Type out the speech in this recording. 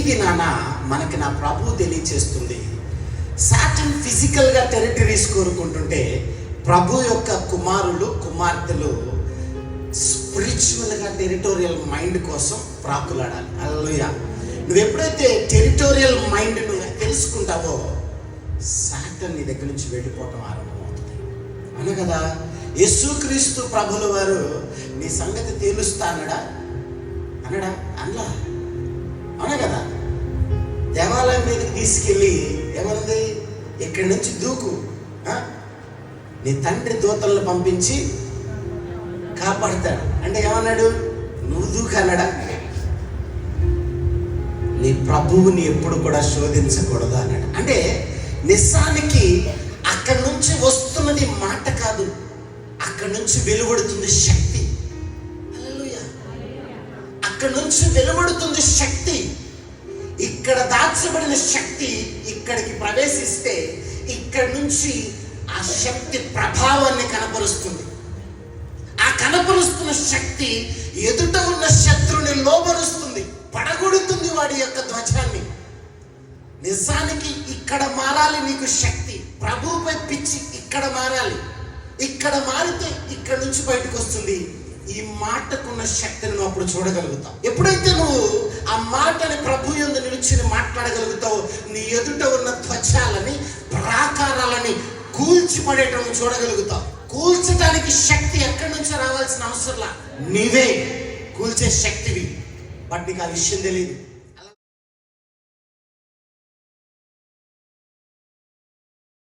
దినాన మనకి నా ప్రభువు తెలియచేస్తుంది, సాటన్ ఫిజికల్గా టెరిటరీస్ కోరుకుంటుంటే ప్రభు యొక్క కుమారులు కుమార్తెలు స్పిరిచువల్గా టెరిటోరియల్ మైండ్ కోసం ప్రాకులాడాలి. హల్లెలూయా. నువ్వు ఎప్పుడైతే టెరిటోరియల్ మైండ్ నువ్వు తెలుసుకుంటావో సాటన్ నీ దగ్గర నుంచి వెళ్ళిపోవటం ఆరంభమవుతుంది. అను కదా, యేసుక్రీస్తు ప్రభుల వారు నీ సంగతి తేలుస్తా అన్నాడా? అనలా? అవునా కదా. దేవాలయం మీదకి తీసుకెళ్ళి ఏమన్నది, ఇక్కడి నుంచి దూకు, నీ తండ్రి దూతలను పంపించి కాపాడతాడు అంటే ఏమన్నాడు? నువ్వు దూకు అన్నాడా? నీ ప్రభువుని ఎప్పుడు కూడా శోధించకూడదు అన్నాడు. అంటే నిజానికి అక్కడి నుంచి వస్తున్నది మాట కాదు, అక్కడి నుంచి వెలువడుతుంది శక్తి. హల్లెలూయా. అక్కడి నుంచి వెలువడుతుంది శక్తి. ఇక్కడ దాచబడిన శక్తి ఇక్కడికి ప్రవేశిస్తే ఇక్కడి నుంచి ఆ శక్తి ప్రభావాన్ని కనపరుస్తుంది. ఆ కనపరుస్తున్న శక్తి ఎదుట ఉన్న శత్రుని లోబరుస్తుంది, పడగొడుతుంది వాడి యొక్క ధ్వజాన్ని. నిజానికి ఇక్కడ మారాలి నీకు శక్తి. ప్రభువుపై పిచ్చి ఇక్కడ మారాలి. ఇక్కడ మారితే ఇక్కడ నుంచి బయటకు వస్తుంది. ఈ మాటకున్న శక్తిని నువ్వు అప్పుడు చూడగలుగుతావు. ఎప్పుడైతే నువ్వు ఆ మాటని ప్రభు యందు నిలిచి మాట్లాడగలుగుతావు, నీ ఎదుట ఉన్న ధ్వజాలని ప్రాకారాలని కూల్చిపడేటం చూడగలుగుతావు. కూల్చడానికి శక్తి ఎక్కడి నుంచి రావాల్సిన అవసరంలా, నీవే కూల్చే శక్తివి. బట్ నీకు ఆ విషయం తెలియదు.